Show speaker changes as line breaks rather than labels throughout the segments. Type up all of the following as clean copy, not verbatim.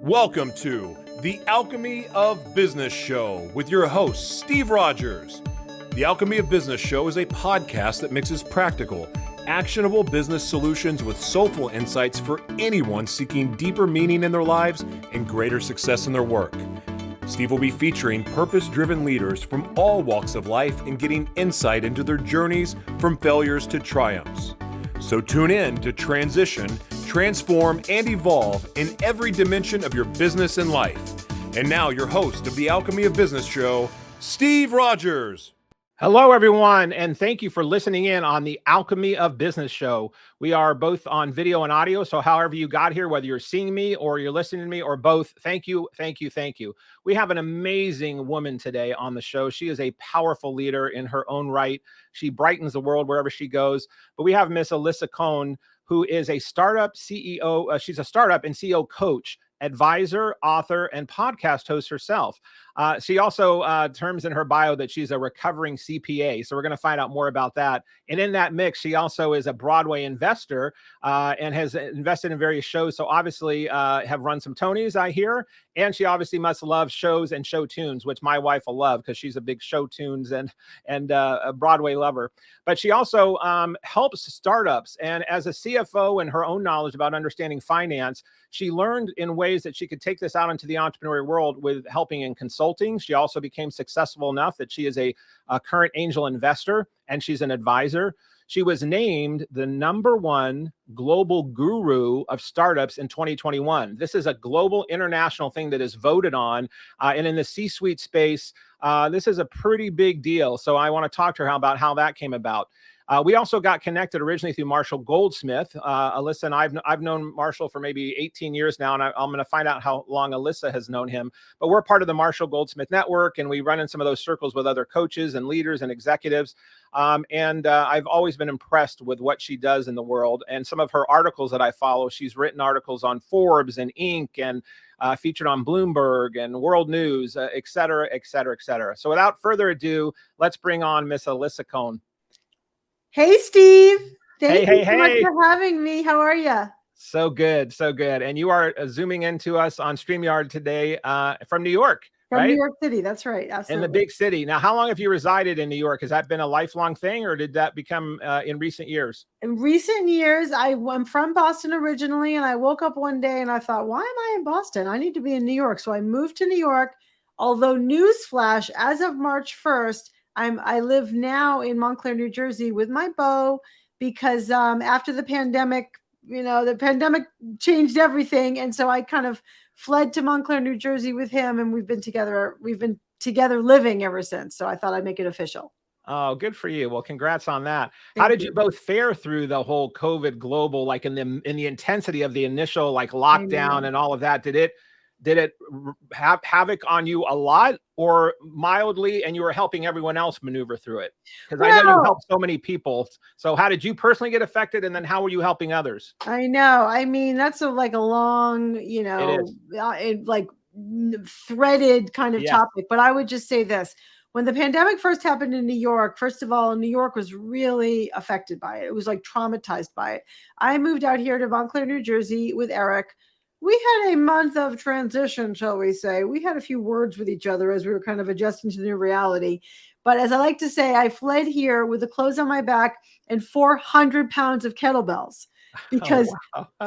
Welcome to the Alchemy of Business Show with your host, Steve Rodgers. The Alchemy of Business Show is a podcast that mixes practical, actionable business solutions with soulful insights for anyone seeking deeper meaning in their lives and greater success in their work. Steve will be featuring purpose-driven leaders from all walks of life and getting insight into their journeys from failures to triumphs. So tune in to transition, transform, and evolve in every dimension of your business and life. And now your host of the Alchemy of Business Show, Steve Rodgers.
Hello, everyone, and thank you for listening in on the Alchemy of Business Show. We are both on video and audio, so however you got here, whether you're seeing me or you're listening to me or both, thank you, thank you, thank you. We have an amazing woman today on the show. She is a powerful leader in her own right. She brightens the world wherever she goes. But we have Miss Alisa Cohn, who is a startup CEO. She's a startup and CEO coach, advisor, author, and podcast host herself. She also terms in her bio that she's a recovering CPA. So we're going to find out more about that. And in that mix, she also is a Broadway investor and has invested in various shows. So obviously have run some Tonys, I hear. And she obviously must love shows and show tunes, which my wife will love because she's a big show tunes and a Broadway lover. But she also helps startups. And as a CFO and her own knowledge about understanding finance, she learned in ways that she could take this out into the entrepreneurial world with helping in consulting. She also became successful enough that she is a current angel investor and she's an advisor. She was named the #1 global guru of startups in 2021. This is a global international thing that is voted on. And in the C-suite space, this is a pretty big deal. So I want to talk to her about how that came about. We also got connected originally through Marshall Goldsmith. Alisa and I've known Marshall for maybe 18 years now, and I'm going to find out how long Alisa has known him. But we're part of the Marshall Goldsmith Network, and we run in some of those circles with other coaches and leaders and executives. I've always been impressed with what she does in the world. And some of her articles that I follow, she's written articles on Forbes and Inc. and featured on Bloomberg and World News, et cetera, et cetera, et cetera. So without further ado, let's bring on Miss Alisa Cohn.
Hey, Steve. Thank you so
hey.
much for having me. How are you?
So good, so good. And you are zooming into us on StreamYard today from New York,
From
right?
New York City. That's right. Absolutely.
In the big city. Now, how long have you resided in New York? Has that been a lifelong thing, or did that become in recent years?
In recent years, I'm from Boston originally, and I woke up one day and I thought, why am I in Boston? I need to be in New York. So I moved to New York. Although newsflash, as of March 1st, I live now in Montclair, New Jersey with my beau because after the pandemic, the pandemic changed everything. And so I kind of fled to Montclair, New Jersey with him, and we've been together living ever since. So I thought I'd make it official.
Oh, good for you. Well, congrats on that. How did you both fare through the whole COVID global, like in the intensity of the initial like lockdown and all of that? Did it have havoc on you a lot or mildly, and you were helping everyone else maneuver through it? Because I know you helped so many people. So how did you personally get affected? And then how were you helping others?
I know. I mean, that's a long, threaded kind of topic. But I would just say this. When the pandemic first happened in New York, first of all, New York was really affected by it. It was like traumatized by it. I moved out here to Montclair, New Jersey with Eric. We had a month of transition, shall we say. We had a few words with each other as we were kind of adjusting to the new reality. But as I like to say, I fled here with the clothes on my back and 400 pounds of kettlebells because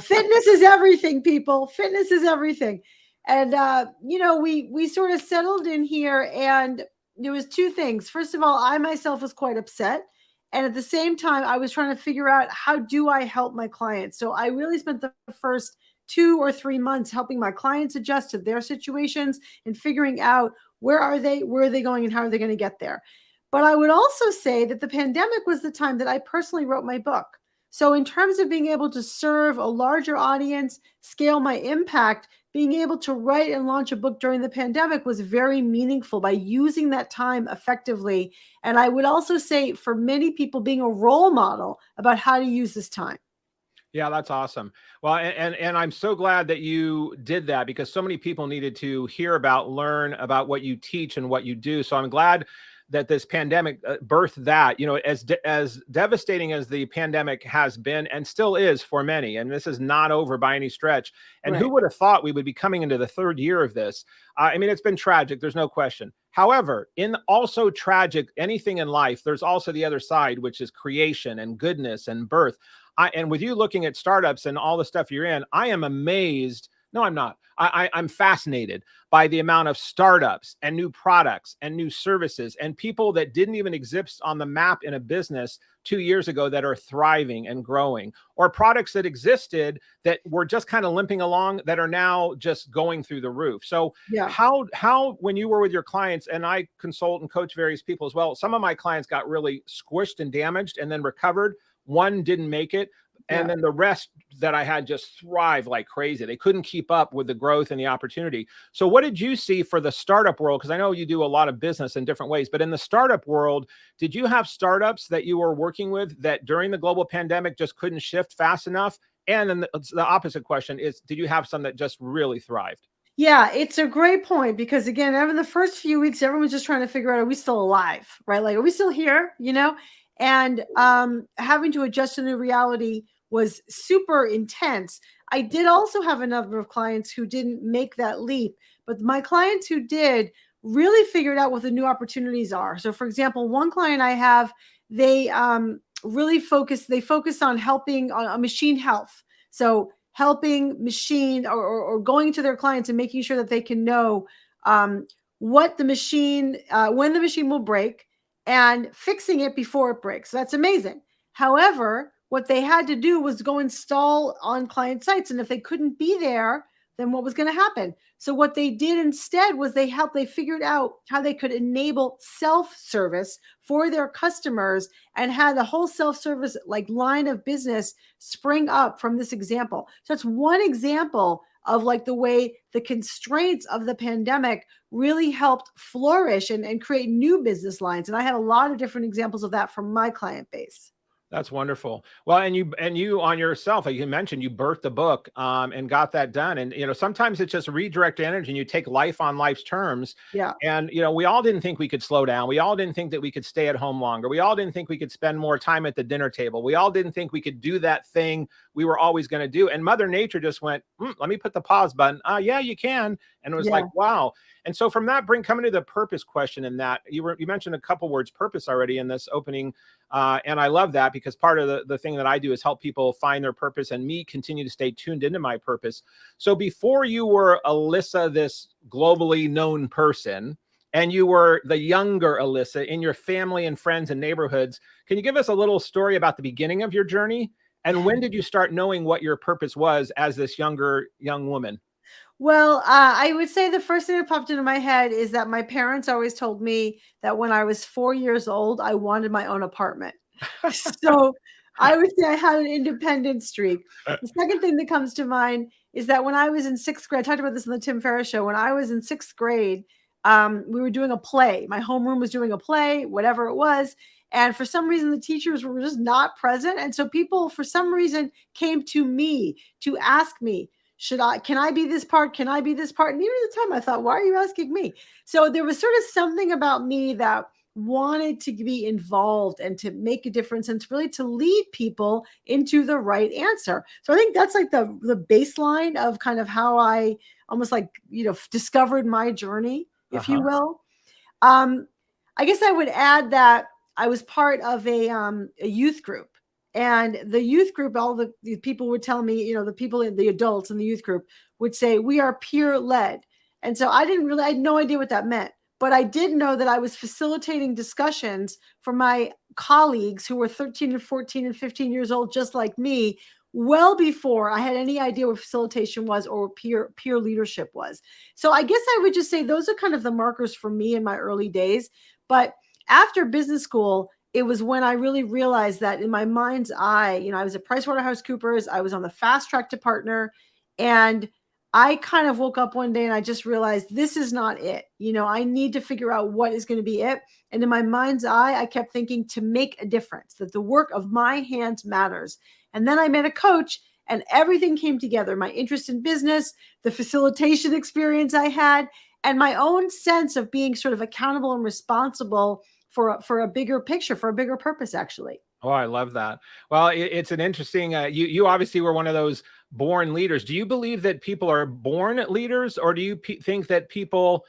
fitness is everything, people. Fitness is everything. And, we sort of settled in here, and there was two things. First of all, I myself was quite upset. And at the same time, I was trying to figure out, how do I help my clients? So I really spent the first 2 or 3 months helping my clients adjust to their situations and figuring out where are they going, and how are they going to get there. But I would also say that the pandemic was the time that I personally wrote my book. So in terms of being able to serve a larger audience, scale my impact, being able to write and launch a book during the pandemic was very meaningful by using that time effectively. And I would also say for many people, being a role model about how to use this time.
Yeah, that's awesome. Well, and I'm so glad that you did that, because so many people needed to hear about, learn about what you teach and what you do. So I'm glad that this pandemic birthed that, as devastating as the pandemic has been and still is for many, and this is not over by any stretch. And
Right.
who would have thought we would be coming into the third year of this? I mean, it's been tragic. There's no question. However, in also tragic, anything in life, there's also the other side, which is creation and goodness and birth. And with you looking at startups and all the stuff you're in, I am amazed. No, I'm not. I'm fascinated by the amount of startups and new products and new services and people that didn't even exist on the map in a business 2 years ago that are thriving and growing, or products that existed that were just kind of limping along that are now just going through the roof. So
Yeah.
how when you were with your clients, and I consult and coach various people as well, some of my clients got really squished and damaged and then recovered. One didn't make it. And then the rest that I had just thrive like crazy. They couldn't keep up with the growth and the opportunity. So what did you see for the startup world? Because I know you do a lot of business in different ways, but in the startup world, did you have startups that you were working with that during the global pandemic just couldn't shift fast enough? And then the opposite question is, did you have some that just really thrived?
Yeah, it's a great point because again, over the first few weeks, everyone's just trying to figure out, are we still alive, right? Like, are we still here, And having to adjust to new reality was super intense. I did also have a number of clients who didn't make that leap, but my clients who did really figured out what the new opportunities are. So for example, one client I have, they really focus on helping on machine health. So helping machine or going to their clients and making sure that they can know what the machine, when the machine will break and fixing it before it breaks. So that's amazing. However, what they had to do was go install on client sites. And if they couldn't be there, then what was going to happen? So what they did instead was they figured out how they could enable self-service for their customers and had the whole self-service like line of business spring up from this example. So it's one example of like the way the constraints of the pandemic really helped flourish and create new business lines. And I had a lot of different examples of that from my client base.
That's wonderful. Well, and you on yourself, like you mentioned, you birthed the book and got that done. And, sometimes it's just redirect energy and you take life on life's terms.
Yeah.
And, we all didn't think we could slow down. We all didn't think that we could stay at home longer. We all didn't think we could spend more time at the dinner table. We all didn't think we could do that thing we were always going to do. And Mother Nature just went, let me put the pause button. Yeah, you can. And it was like, wow. And so from that, coming to the purpose question in that, you mentioned a couple words, purpose, already in this opening. And I love that because part of the thing that I do is help people find their purpose and me continue to stay tuned into my purpose. So before you were Alisa, this globally known person, and you were the younger Alisa in your family and friends and neighborhoods, can you give us a little story about the beginning of your journey? And when did you start knowing what your purpose was as this young woman?
Well, I would say the first thing that popped into my head is that my parents always told me that when I was 4 years old, I wanted my own apartment. So I would say I had an independent streak. The second thing that comes to mind is that when I was in sixth grade, I talked about this on the Tim Ferriss show. When I was in sixth grade, we were doing a play. My homeroom was doing a play, whatever it was. And for some reason, the teachers were just not present. And so people, for some reason, came to me to ask me, can I be this part? Can I be this part? And even at the time I thought, why are you asking me? So there was sort of something about me that wanted to be involved and to make a difference and to lead people into the right answer. So I think that's like the baseline of kind of how I almost like, discovered my journey, if you will. I guess I would add that I was part of a youth group. And the youth group, all the people would tell me, the adults in the youth group would say, we are peer led. And so I had no idea what that meant, but I did know that I was facilitating discussions for my colleagues who were 13 and 14 and 15 years old, just like me, well before I had any idea what facilitation was or peer leadership was. So I guess I would just say those are kind of the markers for me in my early days. But after business school, it was when I really realized that in my mind's eye, I was at PricewaterhouseCoopers, I was on the fast track to partner, and I kind of woke up one day and I just realized this is not it. I need to figure out what is going to be it. And in my mind's eye, I kept thinking to make a difference, that the work of my hands matters. And then I met a coach and everything came together. My interest in business, the facilitation experience I had, and my own sense of being sort of accountable and responsible for a bigger picture, for a bigger purpose, actually.
Oh, I love that. Well, it's an interesting, you obviously were one of those born leaders. Do you believe that people are born leaders, or do you think that people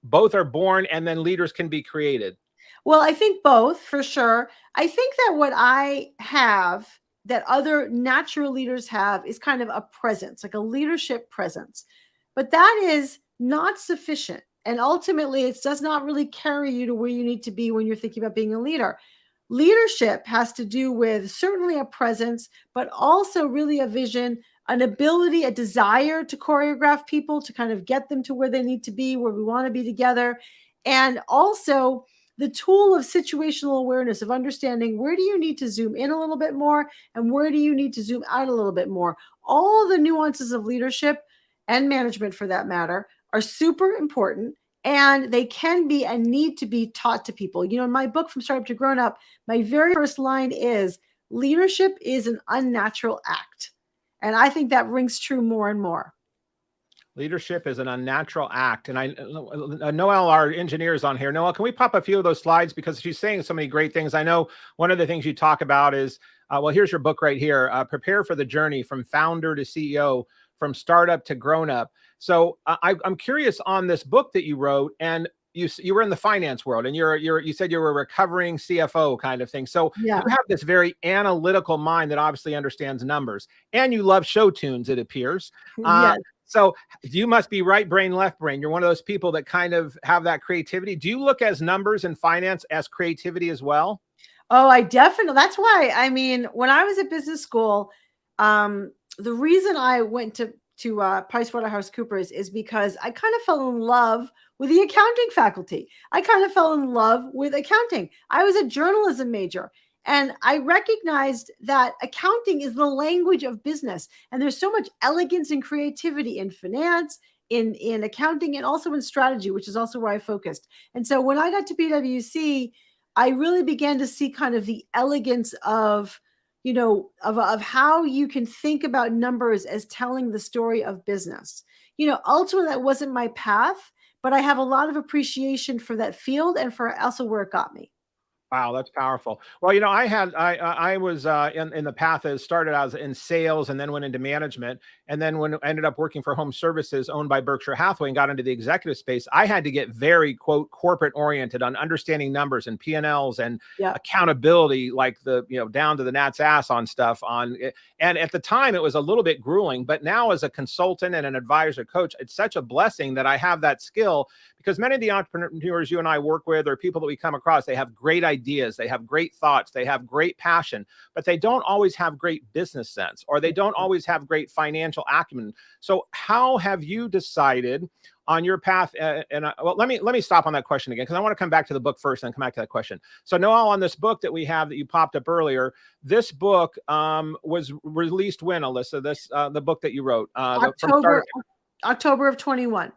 both are born and then leaders can be created?
Well, I think both, for sure. I think that what I have that other natural leaders have is kind of a presence, like a leadership presence. But that is not sufficient. And ultimately, it does not really carry you to where you need to be when you're thinking about being a leader. Leadership has to do with certainly a presence, but also really a vision, an ability, a desire to choreograph people, to kind of get them to where they need to be, where we want to be together. And also the tool of situational awareness, of understanding where do you need to zoom in a little bit more and where do you need to zoom out a little bit more. All the nuances of leadership and management, for that matter, are super important. And they can be and need to be taught to people. You know, in my book, From Startup to Grown Up, my very first line is, leadership is an unnatural act. And I think that rings true more and more.
Leadership is an unnatural act. And Noelle, our engineer, is on here. Noelle, can we pop a few of those slides? Because she's saying so many great things. I know one of the things you talk about is, well, here's your book right here. Prepare for the journey from founder to CEO, from startup to grown up. So I'm curious on this book that you wrote, and you were in the finance world, and you said you were a recovering CFO kind of thing. So
yeah,
you have this very analytical mind that obviously understands numbers, and you love show tunes, it appears.
Yes.
So you must be right brain, left brain. You're one of those people that kind of have that creativity. Do you look as numbers and finance as creativity as well?
Oh, I definitely. That's why, I mean, when I was at business school, the reason I went to PricewaterhouseCoopers is because I kind of fell in love with the accounting faculty. I kind of fell in love with accounting. I was a journalism major, and I recognized that accounting is the language of business. And there's so much elegance and creativity in finance, in accounting, and also in strategy, which is also where I focused. And so when I got to PwC, I really began to see kind of the elegance of, you know, of how you can think about numbers as telling the story of business. You know, ultimately that wasn't my path, but I have a lot of appreciation for that field and for also where it got me.
Wow, that's powerful. Well, you know, I was in the path that started as in sales and then went into management. And then when I ended up working for home services owned by Berkshire Hathaway and got into the executive space, I had to get very, quote, corporate oriented on understanding numbers and P&Ls and accountability, like down to the gnat's ass on stuff on. And at the time it was a little bit grueling, but now as a consultant and an advisor coach, it's such a blessing that I have that skill, because many of the entrepreneurs you and I work with, or people that we come across, they have great ideas, they have great thoughts, they have great passion, but they don't always have great business sense, or they don't always have great financial acumen. So how have you decided on your path? Well, let me stop on that question again, because I want to come back to the book first and then come back to that question. So Noelle, on this book that we have that you popped up earlier, this book was released when, Alisa, the book that you wrote?
October of 21.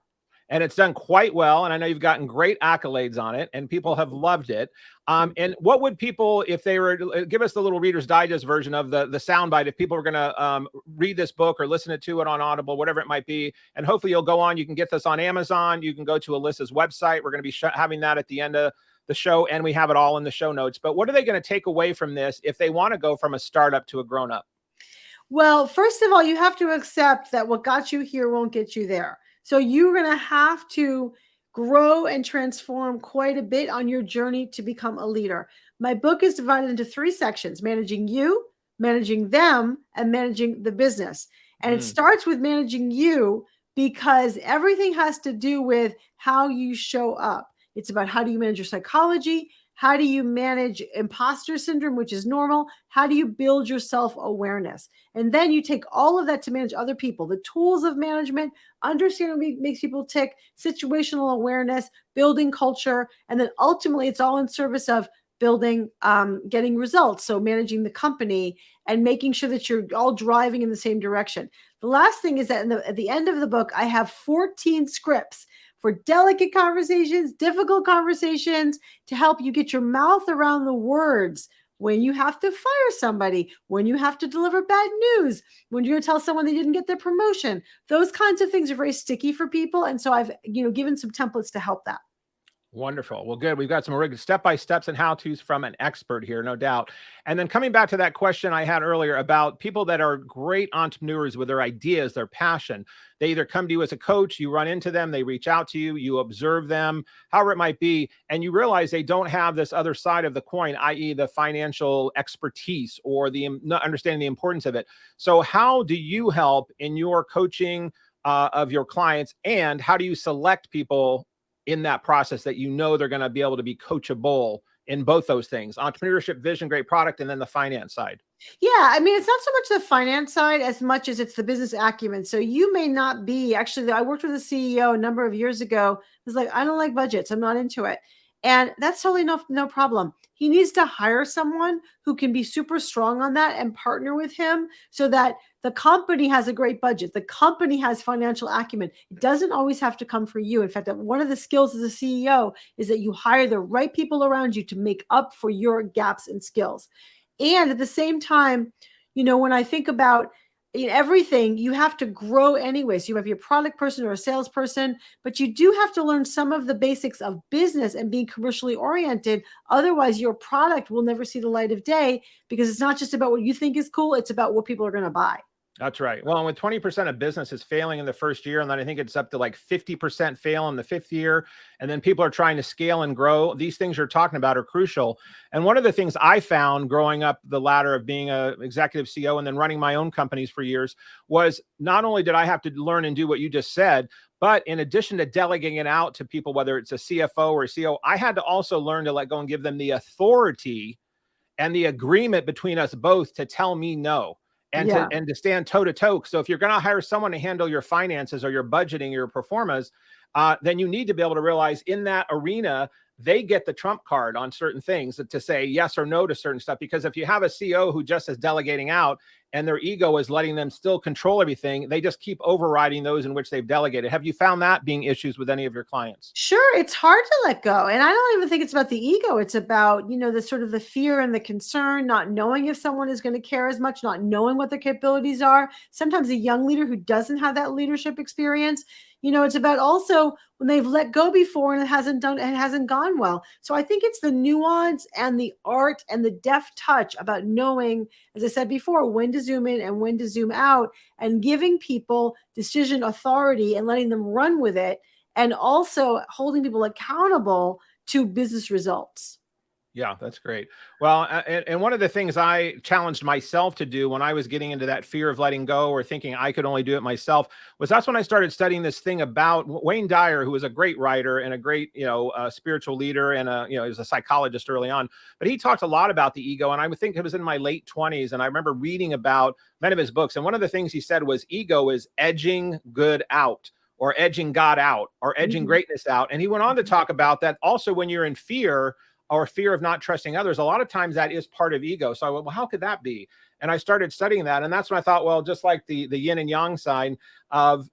And it's done quite well. And I know you've gotten great accolades on it, and people have loved it. And what would people, if they were, give us the little Reader's Digest version of the soundbite, if people were going to read this book or listen to it on Audible, whatever it might be, and hopefully you'll go on, you can get this on Amazon, you can go to Alisa's website. We're going to be having that at the end of the show, and we have it all in the show notes. But what are they going to take away from this if they want to go from a startup to a grown-up?
Well, first of all, you have to accept that what got you here won't get you there. So you're going to have to grow and transform quite a bit on your journey to become a leader. My book is divided into 3 sections: managing you, managing them, and managing the business. And it starts with managing you, because everything has to do with how you show up. It's about how do you manage your psychology? How do you manage imposter syndrome, which is normal? How do you build your self-awareness? And then you take all of that to manage other people, the tools of management, understand what makes people tick, situational awareness, building culture. And then ultimately it's all in service of building, getting results. So managing the company and making sure that you're all driving in the same direction. The last thing is that at the end of the book, I have 14 scripts for delicate conversations, difficult conversations, to help you get your mouth around the words when you have to fire somebody, when you have to deliver bad news, when you're going to tell someone they didn't get their promotion. Those kinds of things are very sticky for people. And so I've given some templates to help that.
Wonderful. Well, good. We've got some step-by-steps and how-tos from an expert here, no doubt. And then coming back to that question I had earlier about people that are great entrepreneurs with their ideas, their passion. They either come to you as a coach, you run into them, they reach out to you, you observe them, however it might be, and you realize they don't have this other side of the coin, i.e. the financial expertise or the not understanding the importance of it. So how do you help in your coaching of your clients, and how do you select people in that process that you know they're going to be able to be coachable in both those things: entrepreneurship, vision, great product, and then the finance side?
Yeah, I mean, it's not so much the finance side as much as it's the business acumen. So you may not be actually, I worked with a CEO a number of years ago. It was like, I don't like budgets. I'm not into it. And that's totally no problem. He needs to hire someone who can be super strong on that and partner with him so that the company has a great budget. The company has financial acumen. It doesn't always have to come for you. In fact, one of the skills as a CEO is that you hire the right people around you to make up for your gaps and skills. And at the same time, when I think about everything, you have to grow anyway. So you have your product person or a salesperson, but you do have to learn some of the basics of business and being commercially oriented. Otherwise, your product will never see the light of day, because it's not just about what you think is cool. It's about what people are going to buy.
That's right. Well, and with 20% of businesses failing in the first year, and then I think it's up to like 50% fail in the fifth year, and then people are trying to scale and grow, these things you're talking about are crucial. And one of the things I found growing up the ladder of being an executive CEO and then running my own companies for years was not only did I have to learn and do what you just said, but in addition to delegating it out to people, whether it's a CFO or a CEO, I had to also learn to let go and give them the authority and the agreement between us both to tell me no. And to stand toe to toe. So if you're going to hire someone to handle your finances or your budgeting, your performance, then you need to be able to realize in that arena, they get the trump card on certain things to say yes or no to certain stuff. Because if you have a CEO who just is delegating out and their ego is letting them still control everything, they just keep overriding those in which they've delegated. Have you found that being issues with any of your clients?
Sure. It's hard to let go. And I don't even think it's about the ego. It's about, the sort of the fear and the concern, not knowing if someone is going to care as much, not knowing what their capabilities are. Sometimes a young leader who doesn't have that leadership experience, it's about also when they've let go before and it hasn't gone well. So I think it's the nuance and the art and the deft touch about knowing, as I said before, when to zoom in and when to zoom out, and giving people decision authority and letting them run with it, and also holding people accountable to business results.
Yeah, that's great. Well, and one of the things I challenged myself to do when I was getting into that fear of letting go or thinking I could only do it myself was that's when I started studying this thing about Wayne Dyer, who was a great writer and a great, spiritual leader, and he was a psychologist early on. But he talked a lot about the ego, and I would think it was in my late 20s, and I remember reading about many of his books. And one of the things he said was ego is edging good out, or edging God out, or edging greatness out. And he went on to talk about that also when you're in fear, or fear of not trusting others, a lot of times that is part of ego. So I went, well, how could that be? And I started studying that. And that's when I thought, well, just like the yin and yang sign of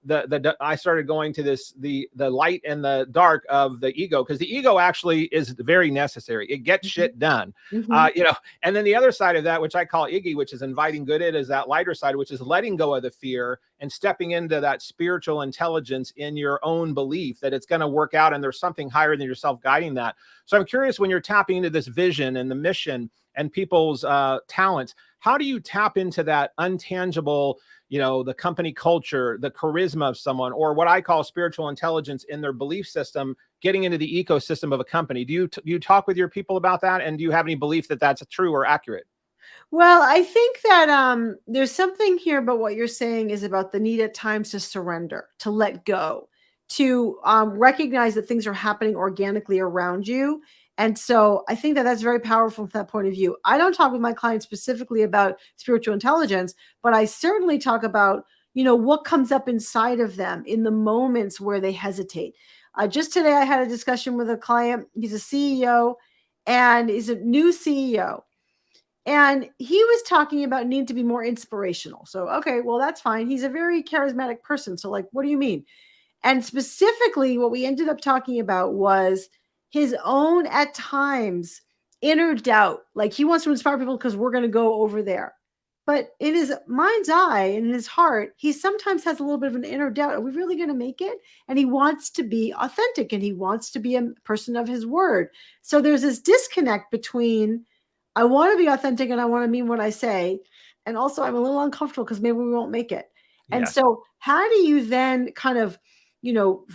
I started going to the light and the dark of the ego, because the ego actually is very necessary. It gets shit done, and then the other side of that, which I call Iggy, which is inviting good in, is that lighter side, which is letting go of the fear and stepping into that spiritual intelligence in your own belief that it's going to work out and there's something higher than yourself guiding that. So I'm curious, when you're tapping into this vision and the mission and people's talents, how do you tap into that untangible, the company culture, the charisma of someone, or what I call spiritual intelligence in their belief system, getting into the ecosystem of a company? Do you talk with your people about that? And do you have any belief that that's true or accurate?
Well, I think that there's something here about what you're saying is about the need at times to surrender, to let go, to recognize that things are happening organically around you. And so I think that that's very powerful from that point of view. I don't talk with my clients specifically about spiritual intelligence, but I certainly talk about, what comes up inside of them in the moments where they hesitate. Just today, I had a discussion with a client. He's a CEO and he's a new CEO. And he was talking about needing to be more inspirational. So, okay, well, that's fine. He's a very charismatic person. So like, what do you mean? And specifically, what we ended up talking about was his own, at times, inner doubt. Like he wants to inspire people because we're going to go over there. But in his mind's eye and in his heart, he sometimes has a little bit of an inner doubt. Are we really going to make it? And he wants to be authentic and he wants to be a person of his word. So there's this disconnect between I want to be authentic and I want to mean what I say. And also I'm a little uncomfortable because maybe we won't make it. And so how do you then kind of,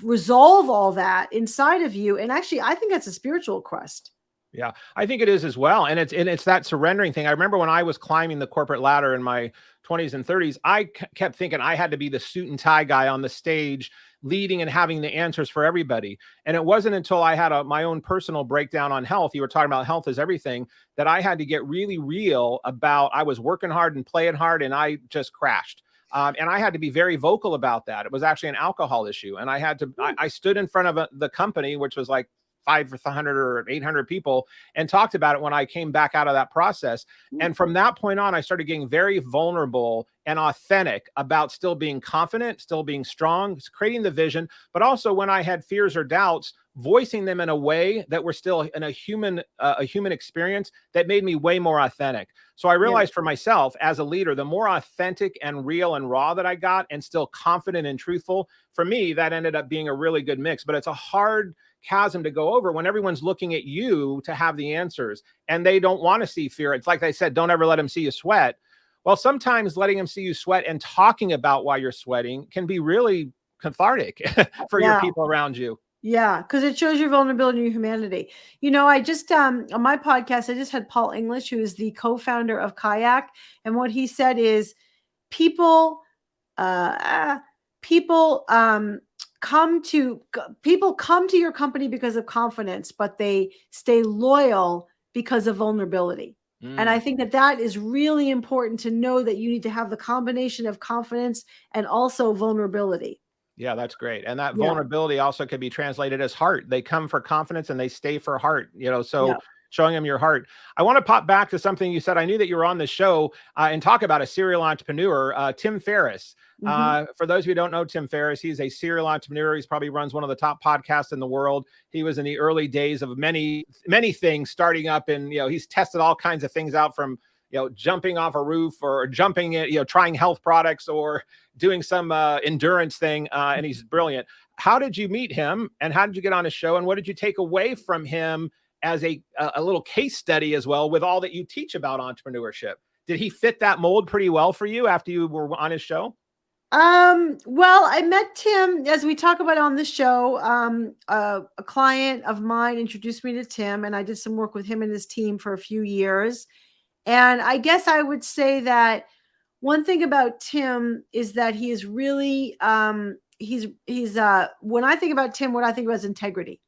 resolve all that inside of you? And actually, I think that's a spiritual quest.
Yeah, I think it is as well. And it's that surrendering thing. I remember when I was climbing the corporate ladder in my 20s and 30s, I kept thinking I had to be the suit and tie guy on the stage, leading and having the answers for everybody. And it wasn't until I had my own personal breakdown on health. You were talking about health is everything, that I had to get really real about, I was working hard and playing hard and I just crashed. And I had to be very vocal about that. It was actually an alcohol issue. And I stood in front of the company, which was like 500 or 800 people, and talked about it when I came back out of that process. And from that point on, I started getting very vulnerable and authentic about still being confident, still being strong, creating the vision, but also when I had fears or doubts, voicing them in a way that were still in a human experience that made me way more authentic. So I realized for myself as a leader, the more authentic and real and raw that I got and still confident and truthful, for me, that ended up being a really good mix. But it's a hard chasm to go over when everyone's looking at you to have the answers and they don't want to see fear. It's like they said, don't ever let them see you sweat. Well, sometimes letting them see you sweat and talking about why you're sweating can be really cathartic for your people around you.
Yeah, because it shows your vulnerability and your humanity. I just on my podcast, I just had Paul English, who is the co-founder of Kayak, and what he said is people come to your company because of confidence, but they stay loyal because of vulnerability. And I think that is really important to know, that you need to have the combination of confidence and also vulnerability.
Yeah, that's great. And that vulnerability also could be translated as heart. They come for confidence and they stay for heart, showing them your heart. I want to pop back to something you said. I knew that you were on the show and talk about a serial entrepreneur, Tim Ferriss. For those of you who don't know Tim Ferriss, he's a serial entrepreneur. He's probably runs one of the top podcasts in the world. He was in the early days of many, many things starting up, and he's tested all kinds of things out, from jumping off a roof or jumping it, trying health products or doing some endurance thing. And he's brilliant. How did you meet him and how did you get on his show? And what did you take away from him as a little case study as well, with all that you teach about entrepreneurship? Did he fit that mold pretty well for you after you were on his show?
Well, I met Tim, as we talk about on the show. A client of mine introduced me to Tim, and I did some work with him and his team for a few years. And I guess I would say that one thing about Tim is that he is really, when I think about Tim, what I think about is integrity,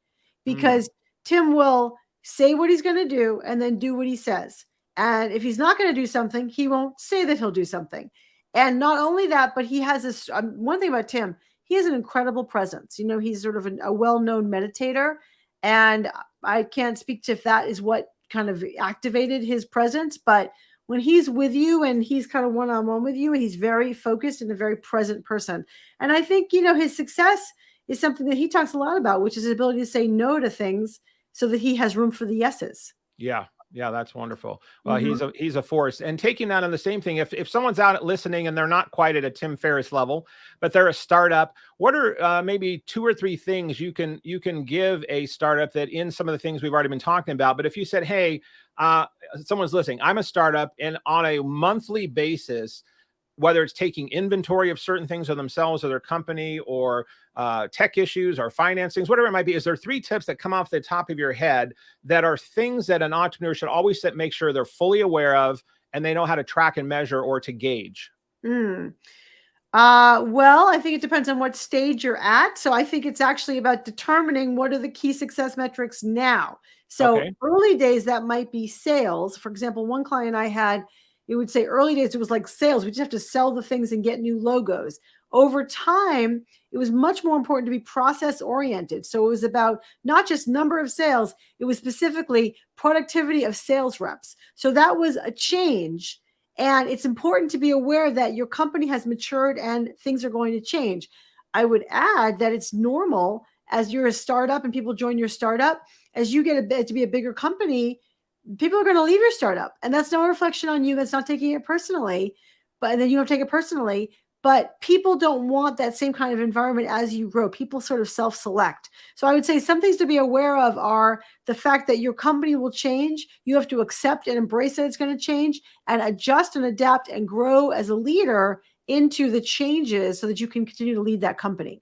because Tim will say what he's going to do and then do what he says. And if he's not going to do something, he won't say that he'll do something. And not only that, but he has this, one thing about Tim, he has an incredible presence. He's sort of a well-known meditator, and I can't speak to if that is what kind of activated his presence, but when he's with you and he's kind of one-on-one with you, he's very focused and a very present person. And I think, his success is something that he talks a lot about, which is his ability to say no to things so that he has room for the yeses.
Yeah, that's wonderful. Well, he's a force. And taking that on the same thing, if someone's out listening and they're not quite at a Tim Ferriss level, but they're a startup, what are maybe 2 or 3 things you can give a startup that, in some of the things we've already been talking about, but if you said, hey, someone's listening, I'm a startup, and on a monthly basis, whether it's taking inventory of certain things of themselves or their company, or tech issues or financings, whatever it might be, is there 3 tips that come off the top of your head that are things that an entrepreneur should always make sure they're fully aware of and they know how to track and measure or to gauge?
Well, I think it depends on what stage you're at. So I think it's actually about determining what are the key success metrics now. So early days, that might be sales. For example, one client I had, it would say early days, it was like sales. We just have to sell the things and get new logos. Over time, it was much more important to be process oriented. So it was about not just number of sales, it was specifically productivity of sales reps. So that was a change. And it's important to be aware that your company has matured and things are going to change. I would add that it's normal, as you're a startup and people join your startup, as you get to be a bigger company, people are going to leave your startup, and that's no reflection on you. That's not taking it personally, but then you don't take it personally. But people don't want that same kind of environment as you grow. People sort of self-select. So I would say some things to be aware of are the fact that your company will change. You have to accept and embrace that it's going to change, and adjust and adapt and grow as a leader into the changes so that you can continue to lead that company.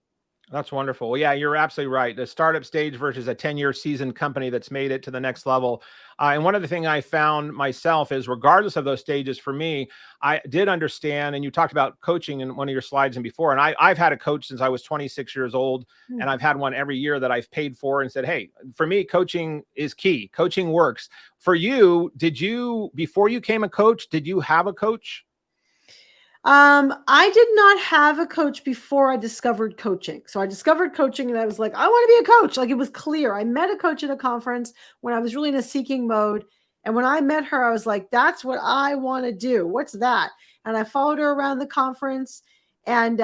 That's wonderful. Well, yeah, you're absolutely right. The startup stage versus a 10-year seasoned company that's made it to the next level. And one of the things I found myself is, regardless of those stages, for me, I did understand, and you talked about coaching in one of your slides and before, and I've had a coach since I was 26 years old, and I've had one every year that I've paid for and said, hey, for me, coaching is key. Coaching works. For you, before you became a coach, did you have a coach?
I did not have a coach before I discovered coaching. So I discovered coaching and I was like, I want to be a coach. Like, it was clear. I met a coach at a conference when I was really in a seeking mode. And when I met her, I was like, that's what I want to do. What's that? And I followed her around the conference, and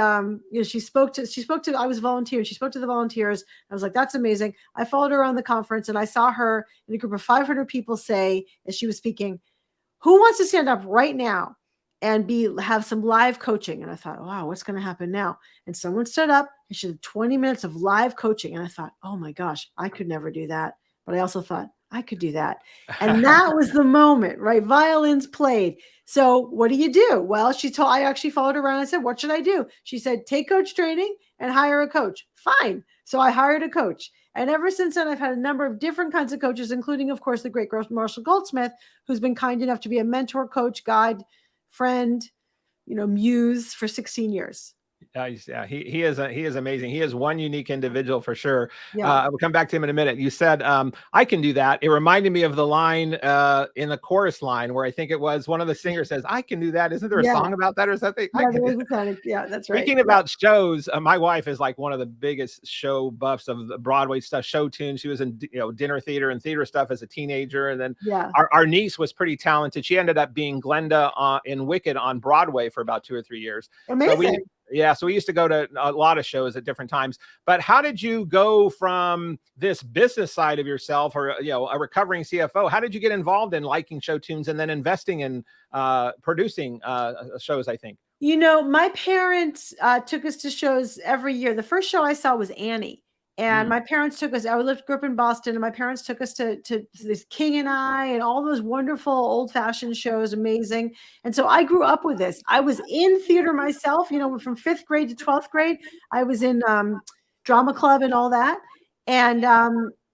she spoke to, I was a volunteer. She spoke to the volunteers. I was like, that's amazing. I followed her around the conference, and I saw her in a group of 500 people say, as she was speaking, who wants to stand up right now and have some live coaching? And I thought, wow, what's going to happen now? And someone stood up and she did 20 minutes of live coaching. And I thought, oh my gosh, I could never do that. But I also thought I could do that. And that was the moment, right? Violins played. So what do you do? Well, I actually followed her around. I said, what should I do? She said, take coach training and hire a coach. Fine. So I hired a coach. And ever since then, I've had a number of different kinds of coaches, including, of course, the great Marshall Goldsmith, who's been kind enough to be a mentor, coach, guide, friend, muse for 16 years.
Yeah, he is amazing. He is one unique individual for sure.
Yeah.
I will come back to him in a minute. You said, I can do that. It reminded me of the line in the chorus line where I think it was one of the singers says, I can do that. Isn't there a song about that or something?
Yeah, that's right.
Speaking about shows, my wife is like one of the biggest show buffs of the Broadway stuff, show tunes. She was in dinner theater and theater stuff as a teenager. And then our niece was pretty talented. She ended up being Glenda in Wicked on Broadway for about 2 or 3 years.
Amazing.
So we used to go to a lot of shows at different times. But how did you go from this business side of yourself, or a recovering CFO? How did you get involved in liking show tunes and then investing in producing shows? I think
my parents took us to shows every year. The first show I saw was Annie. And my parents took us, grew up in Boston, and my parents took us to this King and I and all those wonderful old fashioned shows. Amazing. And so I grew up with this. I was in theater myself, from 5th grade to 12th grade. I was in drama club and all that. And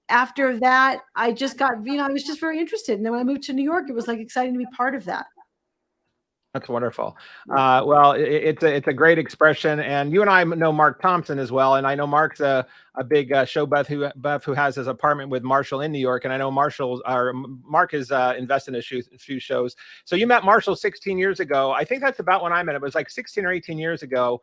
after that, I just got, I was just very interested. And then when I moved to New York, it was like exciting to be part of that.
That's wonderful. Well, it's a great expression, and you and I know Mark Thompson as well, and I know Mark's a big show buff who has his apartment with Marshall in New York, and I know Mark is invested in a few shows. So you met Marshall 16 years ago. I think that's about when I met him. It was like 16 or 18 years ago.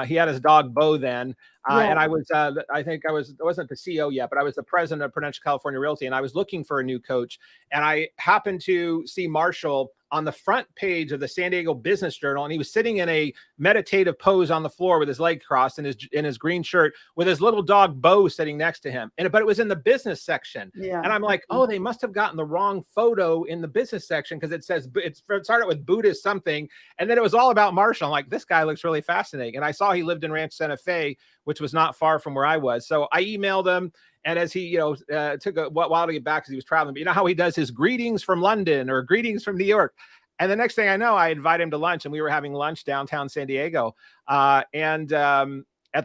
He had his dog Bo then, and I was I wasn't the CEO yet, but I was the president of Prudential California Realty, and I was looking for a new coach, and I happened to see Marshall on the front page of the San Diego Business Journal, and he was sitting in a meditative pose on the floor with his leg crossed in his green shirt with his little dog Bo sitting next to him. But it was in the business section. Yeah. And I'm like, oh, they must have gotten the wrong photo in the business section, because it started with Buddhist something, and then it was all about Marshall. I'm like, this guy looks really fascinating. And I saw he lived in Ranch Santa Fe, which was not far from where I was. So I emailed him. And as he, took a while to get back because he was traveling, but you know how he does his greetings from London or greetings from New York. And the next thing I know, I invite him to lunch, and we were having lunch downtown San Diego. At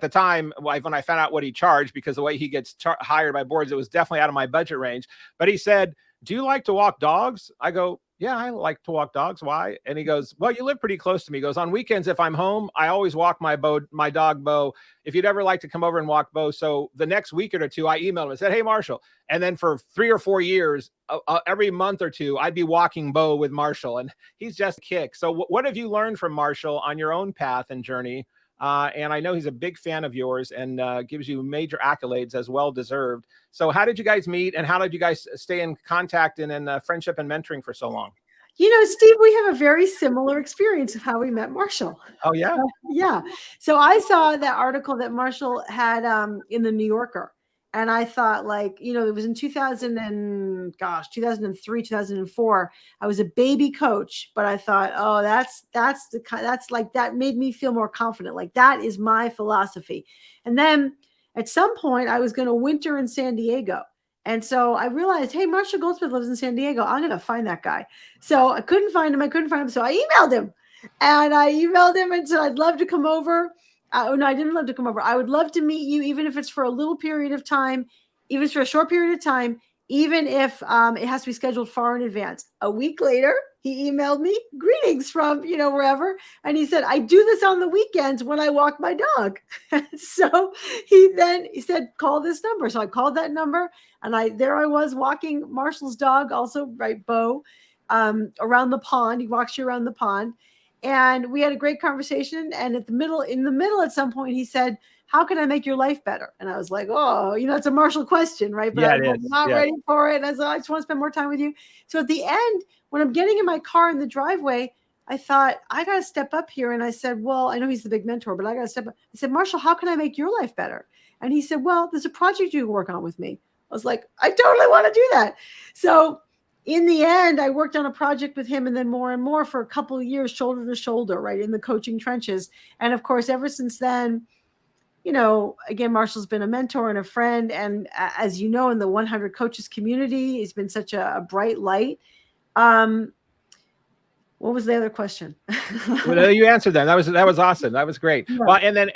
the time, when I found out what he charged, because the way he gets hired by boards, it was definitely out of my budget range. But he said, do you like to walk dogs? I go, yeah, I like to walk dogs. Why? And he goes, well, you live pretty close to me. He goes, on weekends, if I'm home, I always walk my dog Bo. If you'd ever like to come over and walk Bo. So the next week or two, I emailed him and said, hey, Marshall. And then for 3 or 4 years, every month or two, I'd be walking Bo with Marshall, and he's just a kick. So what have you learned from Marshall on your own path and journey? And I know he's a big fan of yours, and gives you major accolades, as well deserved. So how did you guys meet, and how did you guys stay in contact and in friendship and mentoring for so long?
Steve, we have a very similar experience of how we met Marshall.
Oh, yeah?
Yeah. So I saw that article that Marshall had in the New Yorker. And I thought, like, it was in 2003, 2004. I was a baby coach, but I thought, oh, that's like, that made me feel more confident. Like, that is my philosophy. And then at some point I was going to winter in San Diego. And so I realized, hey, Marshall Goldsmith lives in San Diego. I'm going to find that guy. So I couldn't find him. So I emailed him and said, I'd love to come over. No, I didn't love to come over. I would love to meet you, even if it's for a little period of time, even if it's for a short period of time, even if it has to be scheduled far in advance. A week later, he emailed me, greetings from, wherever. And he said, I do this on the weekends when I walk my dog. So he said, call this number. So I called that number, and there I was walking Marshall's dog, also, right, Bo, around the pond. He walks you around the pond. And we had a great conversation. And in the middle, at some point, he said, how can I make your life better? And I was like, oh, it's a Marshall question, right? But I'm not ready for it. And I said, I just want to spend more time with you. So at the end, when I'm getting in my car in the driveway, I thought, I got to step up here. And I said, well, I know he's the big mentor, but I got to step up. I said, Marshall, how can I make your life better? And he said, well, there's a project you can work on with me. I was like, I totally want to do that. So in the end, I worked on a project with him, and then more and more for a couple of years, shoulder to shoulder, right, in the coaching trenches. And of course, ever since then, again, Marshall's been a mentor and a friend. And as you know, in the 100 coaches community, he's been such a bright light. What was the other question?
Well, you answered that. That was awesome. That was great. Yeah. Well, and then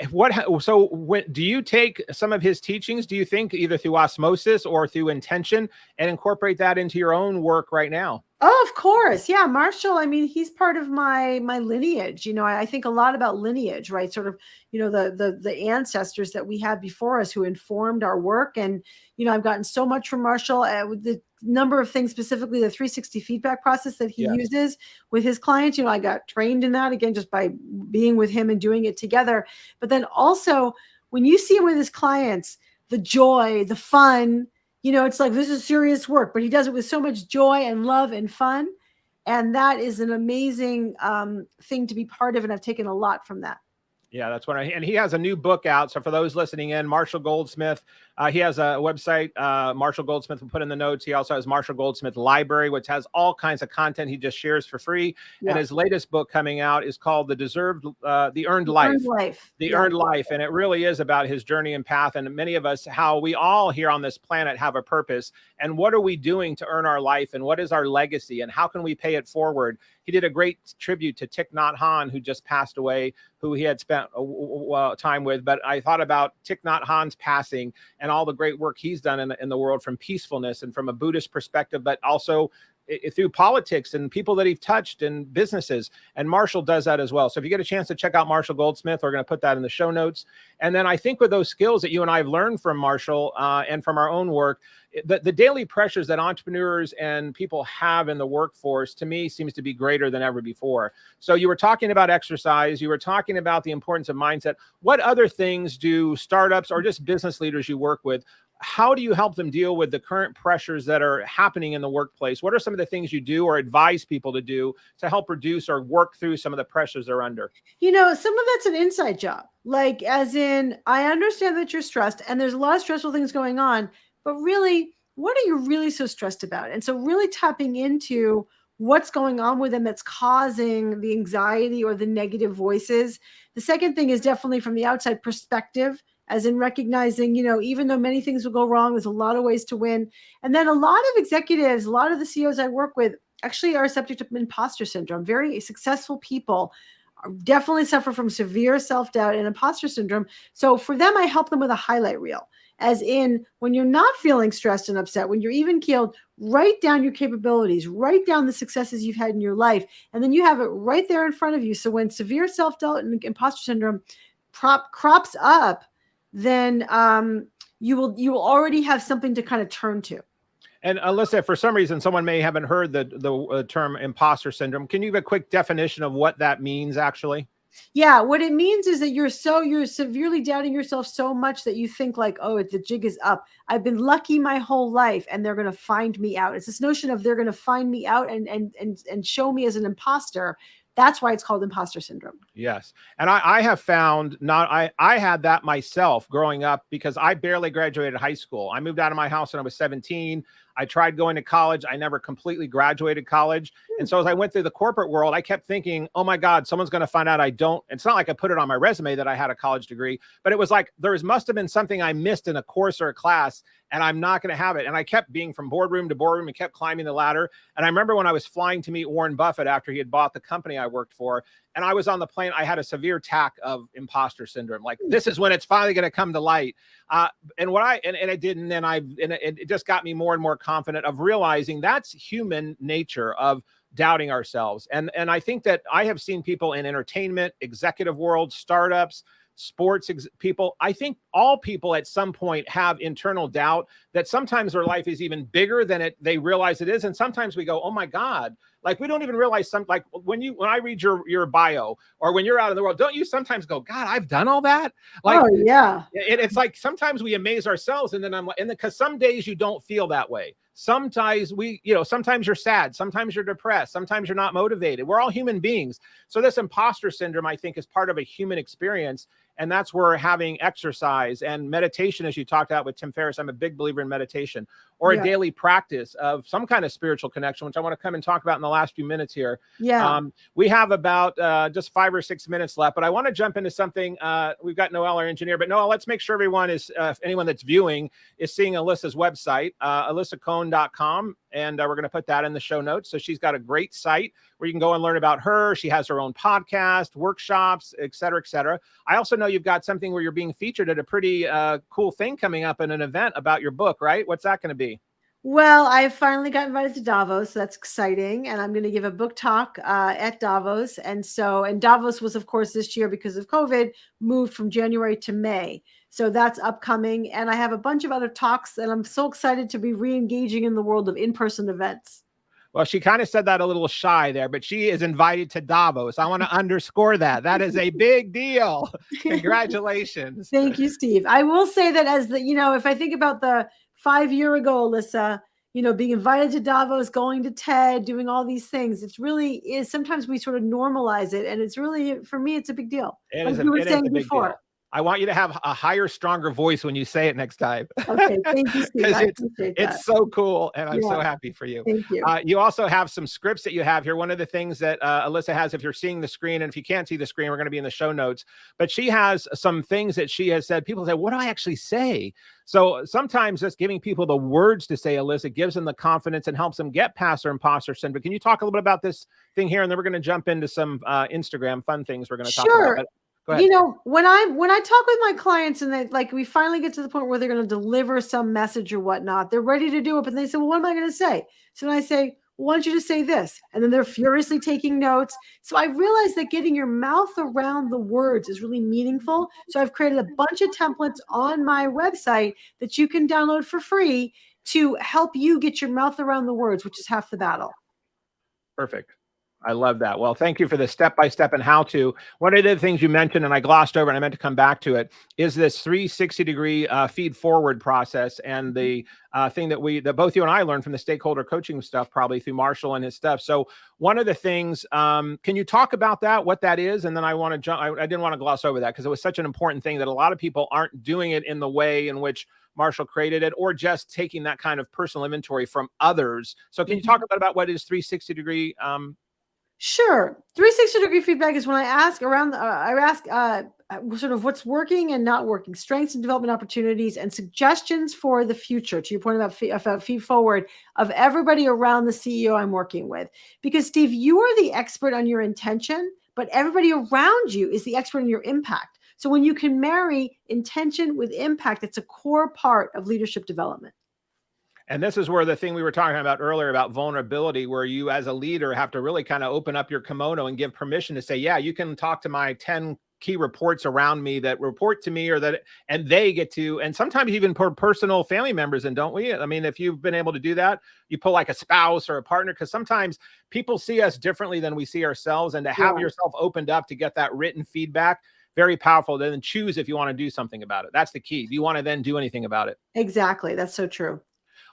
do you take some of his teachings, do you think, either through osmosis or through intention, and incorporate that into your own work right now?
Oh, of course. Yeah. Marshall, I mean, he's part of my lineage. I think a lot about lineage, right? Sort of, the ancestors that we had before us who informed our work. And, I've gotten so much from Marshall with the number of things, specifically the 360 feedback process that he uses with his clients. I got trained in that, again, just by being with him and doing it together. But then also when you see him with his clients, the joy, the fun, it's like, this is serious work, but he does it with so much joy and love and fun. And that is an amazing thing to be part of. And I've taken a lot from that.
Yeah, that's and he has a new book out. So for those listening in, Marshall Goldsmith, he has a website, Marshall Goldsmith will put in the notes. He also has Marshall Goldsmith Library, which has all kinds of content he just shares for free. Yeah. And his latest book coming out is called The Earned Life. The Earned Life. And it really is about his journey and path. And many of us, how we all here on this planet have a purpose. And what are we doing to earn our life? And what is our legacy? And how can we pay it forward? He did a great tribute to Thich Nhat Hanh, who just passed away, who he had spent time with. But I thought about Thich Nhat Hanh's passing and all the great work he's done in the world, from peacefulness and from a Buddhist perspective, but also through politics and people that he's touched and businesses. And Marshall does that as well. So if you get a chance to check out Marshall Goldsmith, we're going to put that in the show notes. And then I think with those skills that you and I have learned from Marshall and from our own work, the daily pressures that entrepreneurs and people have in the workforce, to me, seems to be greater than ever before. So you were talking about exercise. You were talking about the importance of mindset. What other things do startups or just business leaders you work with, how do you help them deal with the current pressures that are happening in the workplace? What are some of the things you do or advise people to do to help reduce or work through some of the pressures they're under?
Some of that's an inside job. Like, as in, I understand that you're stressed and there's a lot of stressful things going on, but really, what are you really so stressed about? And so really tapping into what's going on with them that's causing the anxiety or the negative voices. The second thing is definitely from the outside perspective, as in recognizing, even though many things will go wrong, there's a lot of ways to win. And then a lot of executives, a lot of the CEOs I work with actually are subject to imposter syndrome. Very successful people definitely suffer from severe self-doubt and imposter syndrome. So for them, I help them with a highlight reel. As in, when you're not feeling stressed and upset, when you're even keeled, write down your capabilities, write down the successes you've had in your life, and then you have it right there in front of you. So when severe self-doubt and imposter syndrome crops up, then you will already have something to kind of turn to.
And Alisa, for some reason, someone may haven't heard the term imposter syndrome. Can you give a quick definition of what that means, actually?
Yeah, what it means is that you're severely doubting yourself so much that you think like, oh, the jig is up. I've been lucky my whole life and they're going to find me out. It's this notion of they're going to find me out and show me as an imposter. That's why it's called imposter syndrome.
Yes. And I have found I had that myself growing up because I barely graduated high school. I moved out of my house when I was 17. I tried going to college. I never completely graduated college. And so as I went through the corporate world, I kept thinking, oh my God, someone's going to find out I don't. It's not like I put it on my resume that I had a college degree, but it was like must have been something I missed in a course or a class, and I'm not going to have it. And I kept being from boardroom to boardroom and kept climbing the ladder. And I remember when I was flying to meet Warren Buffett after he had bought the company I worked for, and I was on the plane, I had a severe attack of imposter syndrome. Like, this is when it's finally going to come to light. And it didn't. And it just got me more and more confident of realizing that's human nature of doubting ourselves. And I think that I have seen people in entertainment, executive world, startups, sports people. I think all people at some point have internal doubt that sometimes their life is even bigger than they realize it is. And sometimes we go, oh my God, like we don't even realize like when I read your bio or when you're out in the world, don't you sometimes go, God, I've done all that? Like,
oh yeah.
It's like sometimes we amaze ourselves, and then because some days you don't feel that way. Sometimes sometimes you're sad, sometimes you're depressed, sometimes you're not motivated. We're all human beings. So this imposter syndrome, I think, is part of a human experience. And that's where having exercise and meditation, as you talked about with Tim Ferriss, I'm a big believer in meditation, or a daily practice of some kind of spiritual connection, which I want to come and talk about in the last few minutes here.
Yeah.
We have about just 5 or 6 minutes left, but I want to jump into something. We've got Noelle, our engineer, but Noelle, let's make sure everyone is, anyone that's viewing is seeing Alisa's website, alisacohn.com. And we're going to put that in the show notes. So she's got a great site where you can go and learn about her. She has her own podcast, workshops, et cetera, et cetera. I also know you've got something where you're being featured at a pretty cool thing coming up in an event about your book, right? What's that going to be?
Well, I finally got invited to Davos. So that's exciting. And I'm going to give a book talk at Davos. And Davos was, of course, this year because of COVID, moved from January to May. So that's upcoming. And I have a bunch of other talks, and I'm so excited to be re-engaging in the world of in-person events.
Well, she kind of said that a little shy there, but she is invited to Davos. I want to underscore that. That is a big deal. Congratulations.
Thank you, Steve. I will say that if I think about the 5 year ago, Alisa, being invited to Davos, going to TED, doing all these things, it really is. Sometimes we sort of normalize it. And it's really, for me, it's a big deal.
It is a big deal. I want you to have a higher, stronger voice when you say it next time.
Okay, thank you, Steve.
It's so cool, and I'm so happy for you.
Thank you.
You also have some scripts that you have here. One of the things that Alisa has, if you're seeing the screen, and if you can't see the screen, we're going to be in the show notes, but she has some things that she has said. People say, what do I actually say? So sometimes just giving people the words to say, Alisa, gives them the confidence and helps them get past their imposter syndrome. Can you talk a little bit about this thing here? And then we're going to jump into some Instagram fun things we're going to talk about.
When I talk with my clients and we finally get to the point where they're going to deliver some message or whatnot, they're ready to do it, but they say, well, what am I going to say? So then I say, well, why don't you just say this? And then they're furiously taking notes. So I realized that getting your mouth around the words is really meaningful. So I've created a bunch of templates on my website that you can download for free to help you get your mouth around the words, which is half the battle.
Perfect. I love that. Well, thank you for the step-by-step and how to. One of the things you mentioned, and I glossed over and I meant to come back to it, is this 360-degree feed forward process. And the thing that both you and I learned from the stakeholder coaching stuff, probably through Marshall and his stuff. So one of the things, can you talk about that, what that is? And then I want to jump, I didn't want to gloss over that because it was such an important thing that a lot of people aren't doing it in the way in which Marshall created it, or just taking that kind of personal inventory from others. So can you talk about what is 360-degree?
Sure. 360-degree feedback is when I ask sort of what's working and not working, strengths and development opportunities, and suggestions for the future, to your point about feed forward, of everybody around the CEO I'm working with. Because, Steve, you are the expert on your intention, but everybody around you is the expert on your impact. So when you can marry intention with impact, it's a core part of leadership development.
And this is where the thing we were talking about earlier about vulnerability, where you as a leader have to really kind of open up your kimono and give permission to say, yeah, you can talk to my 10 key reports around me that report to me, and they get to, and sometimes even personal family members. And don't we? I mean, if you've been able to do that, you pull like a spouse or a partner, because sometimes people see us differently than we see ourselves. And to have yourself opened up to get that written feedback, very powerful. Then choose if you want to do something about it. That's the key. Do you want to then do anything about it?
Exactly. That's so true.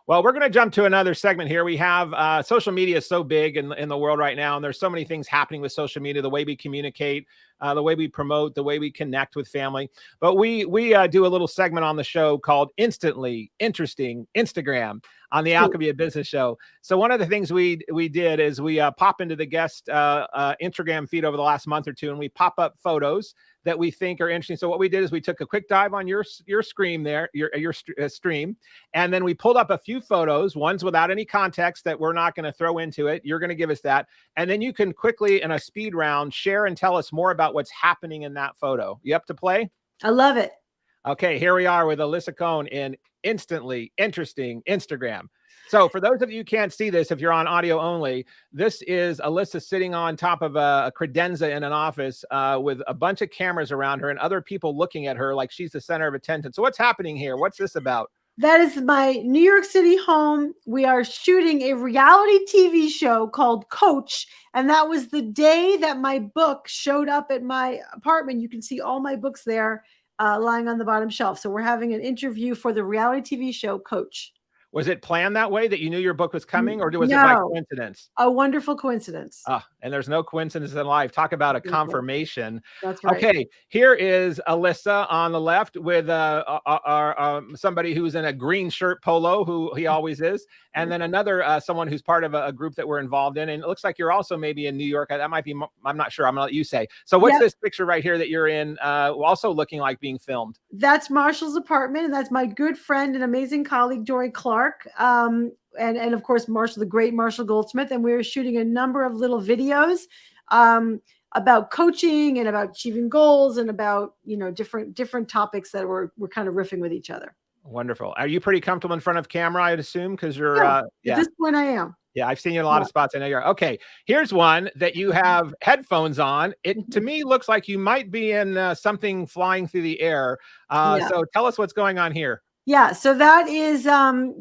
Well, we're going to jump to another segment here. We have social media is so big in the world right now, and there's so many things happening with social media, the way we communicate, the way we promote, the way we connect with family. But we do a little segment on the show called Instantly Interesting Instagram on the Alchemy of Business show. So one of the things we did is we pop into the guest Instagram feed over the last month or two, and we pop up photos that we think are interesting. So what we did is we took a quick dive on your screen there, your stream, and then we pulled up a few photos, ones without any context that we're not going to throw into it. You're going to give us that. And then you can quickly, in a speed round, share and tell us more about what's happening in that photo. You up to play?
I love it.
Okay, here we are with Alisa Cohn in Instantly Interesting Instagram. So for those of you who can't see this, if you're on audio only, this is Alisa sitting on top of a credenza in an office with a bunch of cameras around her and other people looking at her like she's the center of attention. So what's happening here? What's this about?
That is my New York City home. We are shooting a reality TV show called Coach. And that was the day that my book showed up at my apartment. You can see all my books there lying on the bottom shelf. So we're having an interview for the reality TV show Coach.
Was it planned that way, that you knew your book was coming, or was it by coincidence?
A wonderful coincidence.
And there's no coincidence in life. Talk about a confirmation.
That's right.
Okay, here is Alisa on the left with somebody who's in a green shirt polo, who he always is, and then another someone who's part of a group that we're involved in. And it looks like you're also maybe in New York. That might be, I'm not sure. I'm gonna let you say. So what's this picture right here that you're in, also looking like being filmed?
That's Marshall's apartment, and that's my good friend and amazing colleague, Dory Clark. And of course, Marshall, the great Marshall Goldsmith. And we were shooting a number of little videos about coaching and about achieving goals and about, different topics that we're kind of riffing with each other.
Wonderful. Are you pretty comfortable in front of camera, I'd assume? Because you're
at this point I am.
Yeah, I've seen you in a lot of spots. I know you're okay. Here's one that you have headphones on. It to me looks like you might be in something flying through the air. So tell us what's going on here.
Yeah, so that is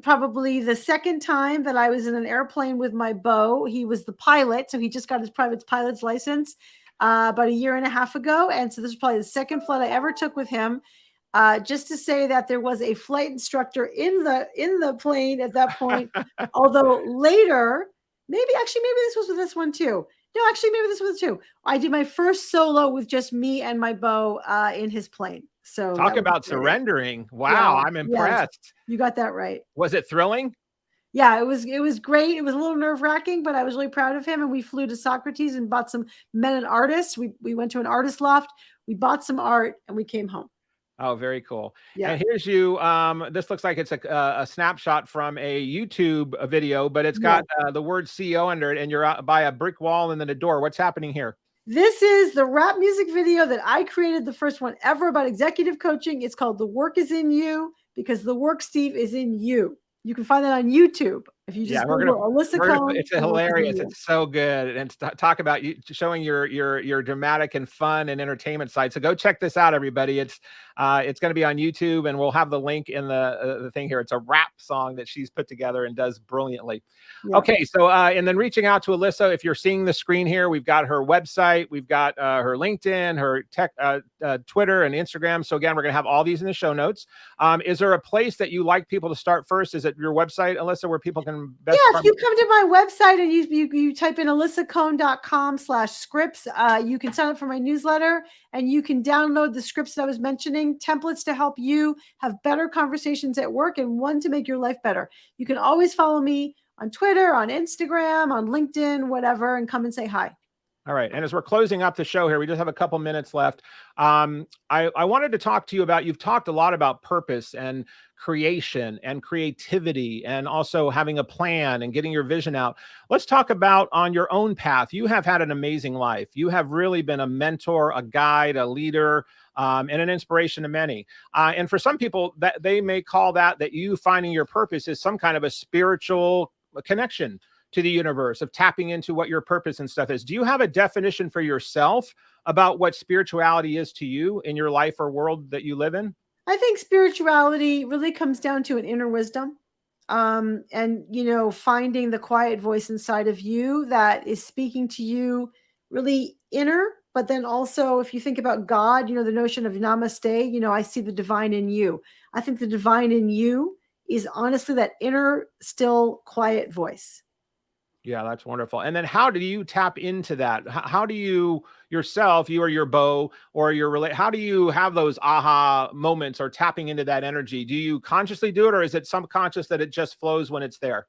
probably the second time that I was in an airplane with my beau. He was the pilot, so he just got his private pilot's license about a year and a half ago. And so this is probably the second flight I ever took with him. Just to say that there was a flight instructor in the plane at that point. Although later, maybe this was with this one too. No, actually, maybe this was too. I did my first solo with just me and my beau in his plane. So
talk about surrendering. Wow, I'm impressed.
Yes, you got that right.
Was it thrilling?
Yeah, it was great. It was a little nerve-wracking, but I was really proud of him. And we flew to Socrates and bought some men and artists. We went to an artist loft. We bought some art and we came home.
Oh, very cool.
Yeah.
And here's you. This looks like it's a snapshot from a YouTube video, but it's got the word CEO under it, and you're out by a brick wall and then a door. What's happening here?
This is the rap music video that I created, the first one ever about executive coaching. It's called The Work Is In You, because the work, Steve, is in you. You can find that on YouTube. If you just Google Alisa Cohn.
It's hilarious. It's so good. And talk about you showing your dramatic and fun and entertainment side. So go check this out, everybody. It's going to be on YouTube, and we'll have the link in the thing here. It's a rap song that she's put together and does brilliantly. Yeah. Okay, so and then reaching out to Alisa. If you're seeing the screen here, we've got her website, we've got her LinkedIn, her Twitter and Instagram. So again, we're going to have all these in the show notes. Is there a place that you like people to start first? Is it your website, Alisa, where people can
if you come to my website and you type in alisacohn.com/scripts, you can sign up for my newsletter, and you can download the scripts that I was mentioning, templates to help you have better conversations at work and one to make your life better. You can always follow me on Twitter, on Instagram, on LinkedIn, whatever, and come and say hi.
All right. And as we're closing up the show here, we just have a couple minutes left. I wanted to talk to you about, you've talked a lot about purpose and creation and creativity and also having a plan and getting your vision out. Let's talk about on your own path. You have had an amazing life. You have really been a mentor, a guide, a leader, and an inspiration to many. And for some people, that they may call that you finding your purpose is some kind of a spiritual connection to the universe, of tapping into what your purpose and stuff is. Do you have a definition for yourself about what spirituality is to you in your life or world that you live in?
I think spirituality really comes down to an inner wisdom, and, finding the quiet voice inside of you that is speaking to you really inner. But then also, if you think about God, the notion of namaste, I see the divine in you. I think the divine in you is honestly that inner, still, quiet voice.
Yeah, that's wonderful. And then how do you tap into that? How do you yourself, you or your beau or how do you have those aha moments or tapping into that energy? Do you consciously do it, or is it subconscious that it just flows when it's there?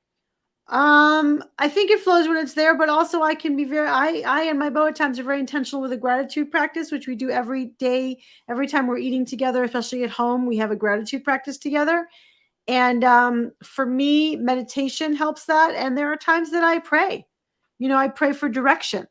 I think it flows when it's there, but also I can be I and my beau at times are very intentional with a gratitude practice, which we do every day. Every time we're eating together, especially at home, we have a gratitude practice together. And for me, meditation helps that. And there are times that I pray. I pray for direction.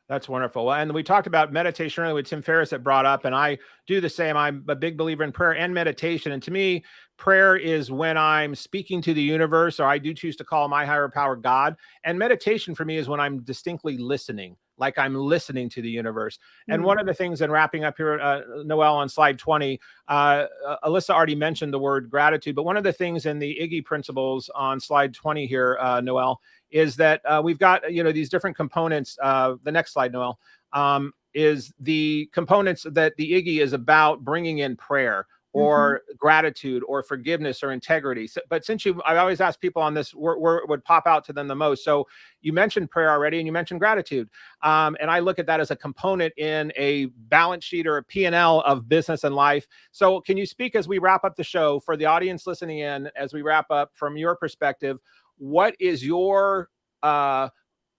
That's wonderful. And we talked about meditation earlier with Tim Ferriss that brought up, and I do the same. I'm a big believer in prayer and meditation. And to me, prayer is when I'm speaking to the universe, or I do choose to call my higher power God. And meditation for me is when I'm distinctly listening, like I'm listening to the universe. And one of the things, in wrapping up here, Noelle, on slide 20, Alisa already mentioned the word gratitude, but one of the things in the Iggy principles on slide 20 here, Noelle, is that we've got, these different components. The next slide, Noelle, is the components that the Iggy is about bringing in prayer or gratitude or forgiveness or integrity. But since I always ask people on this, where would pop out to them the most. So you mentioned prayer already, and you mentioned gratitude. And I look at that as a component in a balance sheet or a P&L of business and life. So can you speak, as we wrap up the show, for the audience listening in, as we wrap up, from your perspective, what is your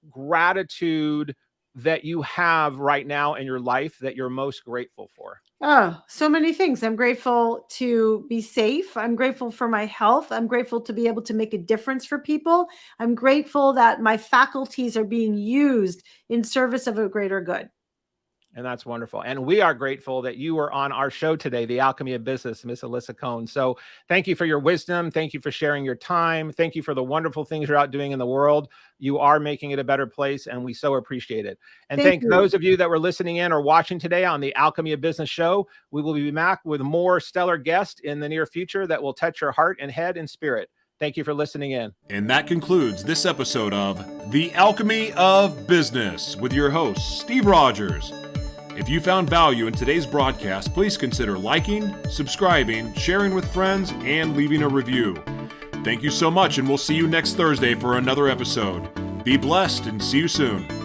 gratitude that you have right now in your life that you're most grateful for?
Oh, so many things. I'm grateful to be safe. I'm grateful for my health. I'm grateful to be able to make a difference for people. I'm grateful that my faculties are being used in service of a greater good.
And that's wonderful. And we are grateful that you were on our show today, The Alchemy of Business, Miss Alisa Cohn. So thank you for your wisdom. Thank you for sharing your time. Thank you for the wonderful things you're out doing in the world. You are making it a better place, and we so appreciate it. And thank those of you that were listening in or watching today on The Alchemy of Business show. We will be back with more stellar guests in the near future that will touch your heart and head and spirit. Thank you for listening in.
And that concludes this episode of The Alchemy of Business with your host, Steve Rodgers. If you found value in today's broadcast, please consider liking, subscribing, sharing with friends, and leaving a review. Thank you so much, and we'll see you next Thursday for another episode. Be blessed, and see you soon.